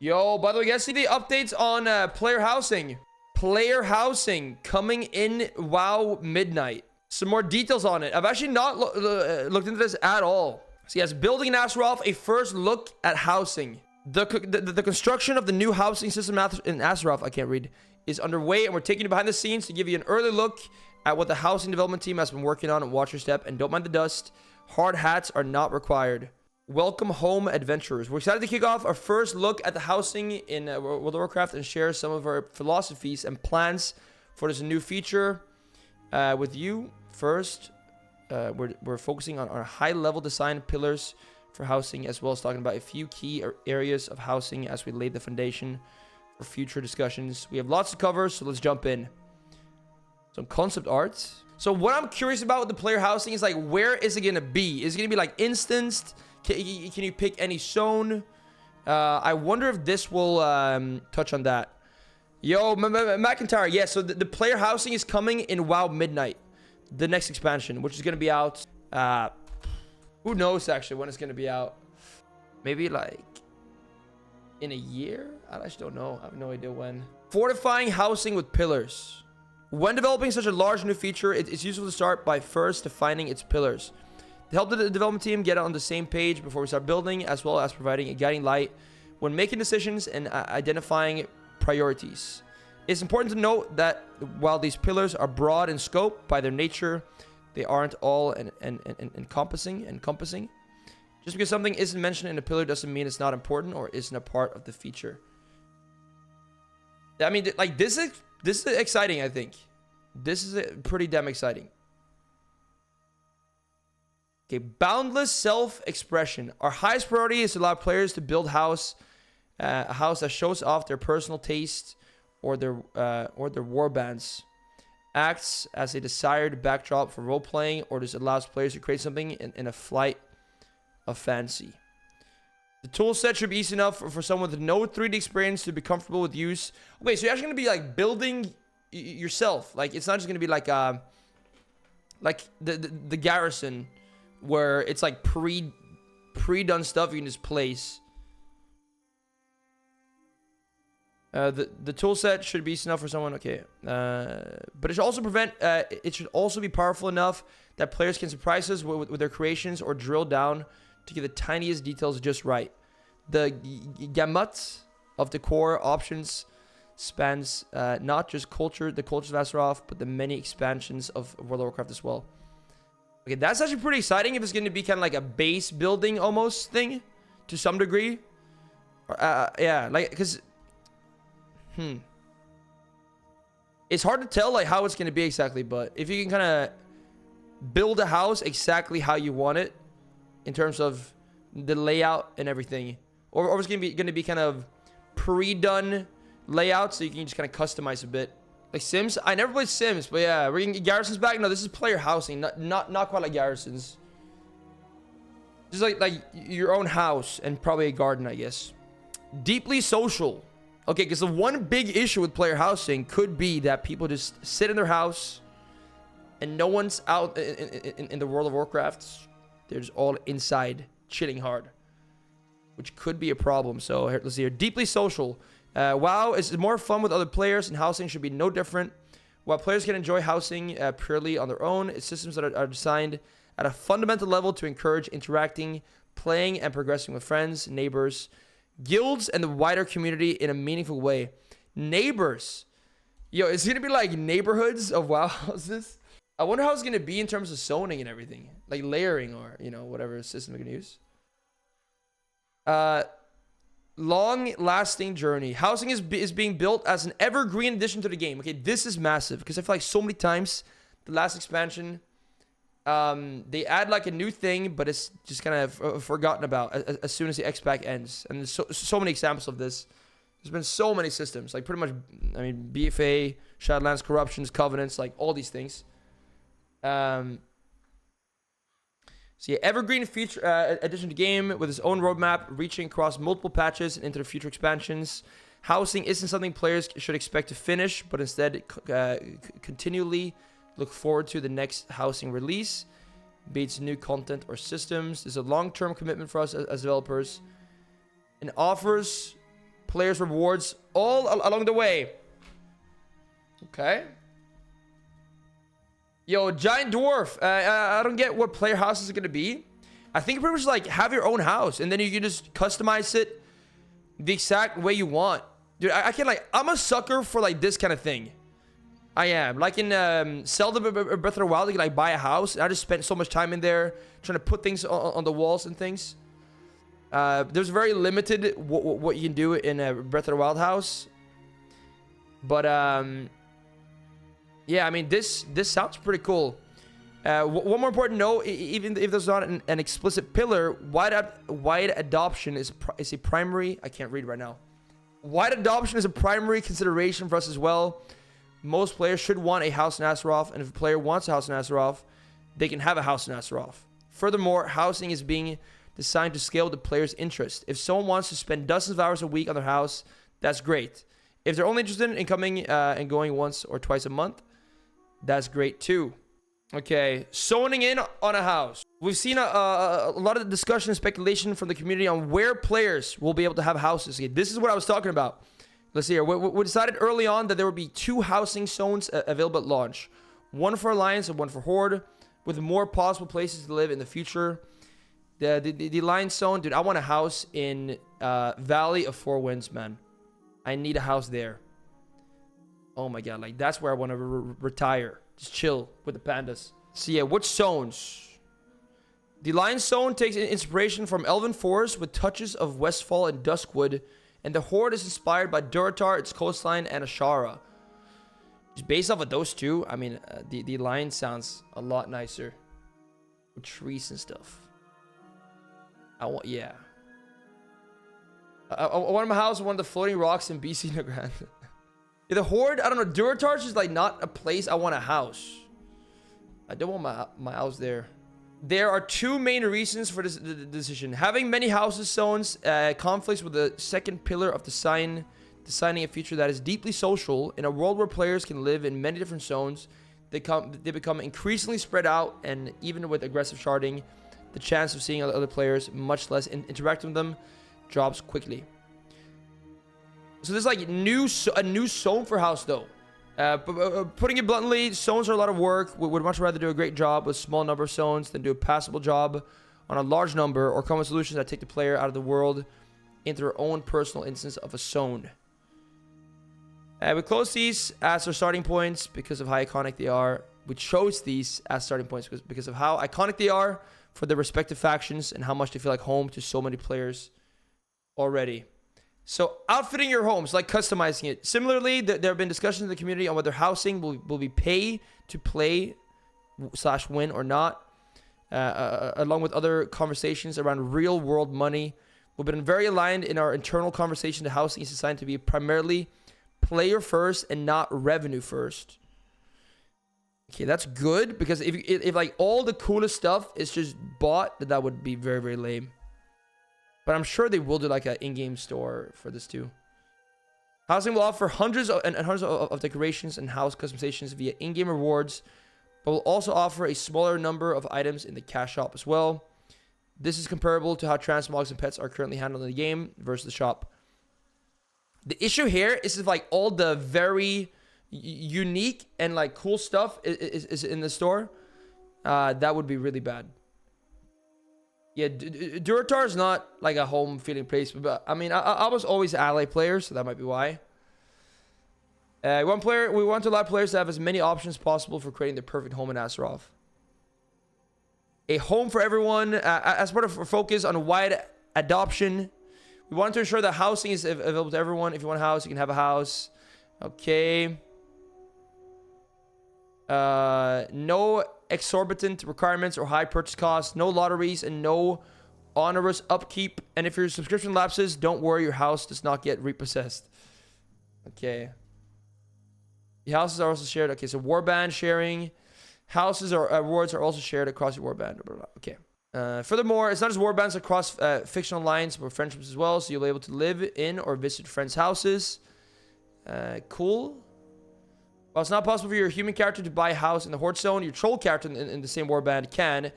Yo, by the way, guys, see the updates on player housing. Player housing coming in WoW Midnight. Some more details on it. I've actually not looked into this at all. So yes, building in Azeroth, a first look at housing. The construction of the new housing system in Azeroth, I can't read, is underway, and we're taking you behind the scenes to give you an early look at what the housing development team has been working on. Watch your step and don't mind the dust. Hard hats are not required. Welcome home, adventurers. We're excited to kick off our first look at the housing in World of Warcraft and share some of our philosophies and plans for this new feature with you. First, we're focusing on our high-level design pillars for housing, as well as talking about a few key areas of housing as we lay the foundation for future discussions. We have lots to cover, so let's jump in. Some concept art. So what I'm curious about with the player housing is, like, where is it going to be? Is it going to be, like, instanced? Can you pick any zone? I wonder if this will touch on that. Yo, McIntyre. Yeah, so the player housing is coming in WoW Midnight. The next expansion, which is going to be out. Who knows, actually, when it's going to be out. Maybe, like, in a year? I actually don't know. I have no idea when. Fortifying housing with pillars. When developing such a large new feature, it's useful to start by first defining its pillars. To help the development team get on the same page before we start building, as well as providing a guiding light when making decisions and identifying priorities. It's important to note that while these pillars are broad in scope by their nature, they aren't all encompassing. Just because something isn't mentioned in a pillar doesn't mean it's not important or isn't a part of the feature. I mean, like, this is exciting, I think. This is pretty damn exciting. Okay, boundless self-expression. Our highest priority is to allow players to build a house that shows off their personal taste or their warbands. Acts as a desired backdrop for role-playing, or just allows players to create something in a flight of fancy. The tool set should be easy enough for someone with no 3D experience to be comfortable with use. Okay, so you're actually going to be, like, building yourself. Like, it's not just going to be like the garrison, where it's like pre-done stuff you can just place. The tool set should be easy enough for someone. Okay, but it should also be powerful enough that players can surprise us with their creations or drill down to get the tiniest details just right. The gamut of the core options spans not just the cultures of Azeroth, but the many expansions of World of Warcraft as well. Okay, that's actually pretty exciting if it's going to be kind of like a base building almost thing to some degree. Yeah, like, because it's hard to tell, like, how it's going to be exactly, but if you can kind of build a house exactly how you want it in terms of the layout and everything, or it's going to be kind of pre-done layout, so you can just kind of customize a bit. Like Sims? I never played Sims, but yeah, we're getting Garrisons back. No, this is player housing, not quite like Garrisons. Just like your own house and probably a garden, I guess. Deeply social. Okay, because the one big issue with player housing could be that people just sit in their house and no one's out in the World of Warcraft. They're just all inside chilling hard, which could be a problem. So here, let's see here. Deeply social. WoW is more fun with other players, and housing should be no different. While players can enjoy housing purely on their own, it's systems that are designed at a fundamental level to encourage interacting, playing, and progressing with friends, neighbors, guilds, and the wider community in a meaningful way. Neighbors. Yo, it's going to be like neighborhoods of WoW houses. I wonder how it's going to be in terms of zoning and everything. Like layering or, whatever system they're going to use. Long-lasting journey. Housing is being built as an evergreen addition to the game. Okay, this is massive because I feel like so many times the last expansion, they add like a new thing, but it's just kind of forgotten about as soon as the X-Pack ends. And there's so many examples of this. There's been so many systems, like pretty much, I mean, BFA, Shadowlands, Corruptions, Covenants, like all these things. So yeah, evergreen feature addition to game with its own roadmap, reaching across multiple patches and into the future expansions. Housing isn't something players should expect to finish, but instead continually look forward to the next housing release, be it new content or systems. This is a long-term commitment for us as developers, and offers players rewards all along the way. Okay. Yo, giant dwarf. I don't get what player house is going to be. I think pretty much like have your own house and then you can just customize it the exact way you want. Dude, I can like, I'm a sucker for like this kind of thing. I am. Like in Zelda Breath of the Wild, you can like buy a house. I just spent so much time in there trying to put things on the walls and things. There's very limited what you can do in a Breath of the Wild house. But yeah, I mean, this sounds pretty cool. One more important note, even if there's not an explicit pillar, wide adoption is a primary... I can't read right now. Wide adoption is a primary consideration for us as well. Most players should want a house in Azeroth, and if a player wants a house in Azeroth, they can have a house in Azeroth. Furthermore, housing is being designed to scale with the player's interest. If someone wants to spend dozens of hours a week on their house, that's great. If they're only interested in coming and going once or twice a month, that's great too. Okay, zoning in on a house. We've seen a lot of discussion and speculation from the community on where players will be able to have houses. Okay, this is what I was talking about. Let's see here. We decided early on that there would be 2 housing zones available at launch. One for Alliance and one for Horde, with more possible places to live in the future. The Alliance zone, dude, I want a house in Valley of Four Winds, man. I need a house there. Oh my god, like that's where I want to retire. Just chill with the pandas. So yeah, which zones? The Alliance zone takes inspiration from Elven Forest with touches of Westfall and Duskwood. And the Horde is inspired by Durotar, its coastline, and Ashara. Just based off of those two, I mean, the Alliance sounds a lot nicer. With trees and stuff. Yeah. I want my house with one of the floating rocks in BC Nagrand. Yeah, the Horde, I don't know. Durotar is just like not a place I want a house. I don't want my house there. There are 2 main reasons for this decision. Having many houses zones conflicts with the second pillar of designing a feature that is deeply social. In a world where players can live in many different zones, they become increasingly spread out, and even with aggressive sharding, the chance of seeing other players, much less interact with them, drops quickly. So there's like a new zone for house though. Putting it bluntly, zones are a lot of work. We would much rather do a great job with a small number of zones than do a passable job on a large number, or come with solutions that take the player out of the world into their own personal instance of a zone. We close these as our starting points because of how iconic they are. We chose these as starting points because of how iconic they are for their respective factions and how much they feel like home to so many players already. So outfitting your homes, like customizing it. Similarly, there have been discussions in the community on whether housing will be pay to play / win or not, along with other conversations around real world money. We've been very aligned in our internal conversation that housing is designed to be primarily player first and not revenue first. Okay, that's good, because if like all the coolest stuff is just bought, that would be very, very lame. But I'm sure they will do like an in-game store for this too. Housing will offer hundreds of decorations and house customizations via in-game rewards, but will also offer a smaller number of items in the cash shop as well. This is comparable to how transmogs and pets are currently handled in the game versus the shop. The issue here is if like all the very unique and like cool stuff is in the store, that would be really bad. Yeah, Durotar is not like a home feeling place, but I mean, I was always an ally player, so that might be why. We want to allow players to have as many options possible for creating the perfect home in Azeroth. A home for everyone, as part of our focus on wide adoption. We want to ensure that housing is available to everyone. If you want a house, you can have a house. Okay. No exorbitant requirements or high purchase costs, no lotteries, and no onerous upkeep. And if your subscription lapses, don't worry, your house does not get repossessed. Okay. The houses are also shared. Okay, so warband sharing. Houses or rewards are also shared across your warband. Blah, blah, blah. Okay. Furthermore, it's not just warbands across fictional lines, but friendships as well. So you'll be able to live in or visit friends' houses. Cool. While it's not possible for your human character to buy a house in the Horde zone, your troll character in the same warband can,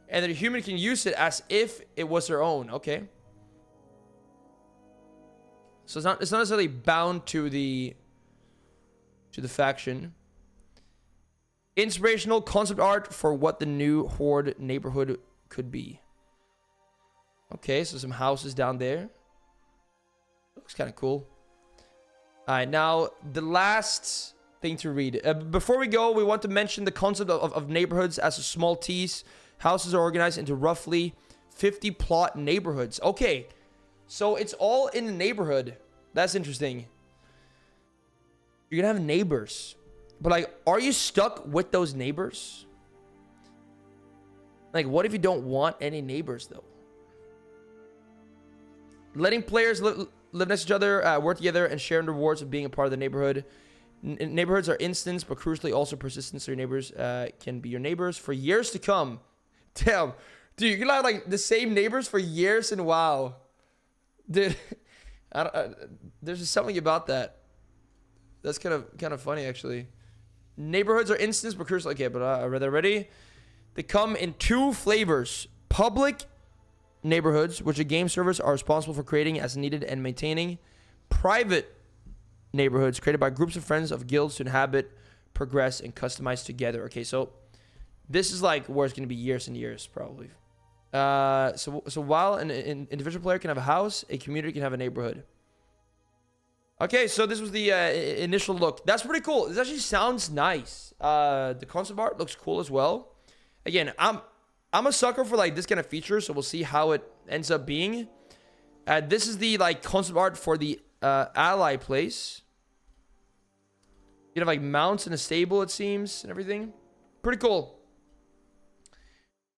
and the human can use it as if it was their own. Okay. So it's not necessarily bound to the faction. Inspirational concept art for what the new Horde neighborhood could be. Okay, so some houses down there. Looks kind of cool. All right, now the last thing to read. Before we go, we want to mention the concept of neighborhoods as a small tease. Houses are organized into roughly 50 plot neighborhoods. Okay, so it's all in the neighborhood. That's interesting. You're gonna have neighbors, but like, are you stuck with those neighbors? Like, what if you don't want any neighbors though? Letting players live next to each other, work together, and share in the rewards of being a part of the neighborhood. Neighborhoods are instant, but crucially also persistent, so your neighbors can be your neighbors for years to come. Damn. Dude, you can have like the same neighbors for years in WoW. Dude, there's just something about that. That's kind of funny, actually. Neighborhoods are instants, but crucial. Okay, but are they ready? They come in 2 flavors. Public neighborhoods, which the game servers are responsible for creating as needed and maintaining. Private neighborhoods created by groups of friends of guilds to inhabit, progress, and customize together. Okay, so this is like where it's going to be years and years, probably. So while an individual player can have a house, a community can have a neighborhood. Okay, so this was the initial look. That's pretty cool. This actually sounds nice. The concept art looks cool as well. Again, I'm a sucker for like this kind of feature, so we'll see how it ends up being. This is the like concept art for the ally place. You have like mounts in a stable, it seems, and everything. Pretty cool.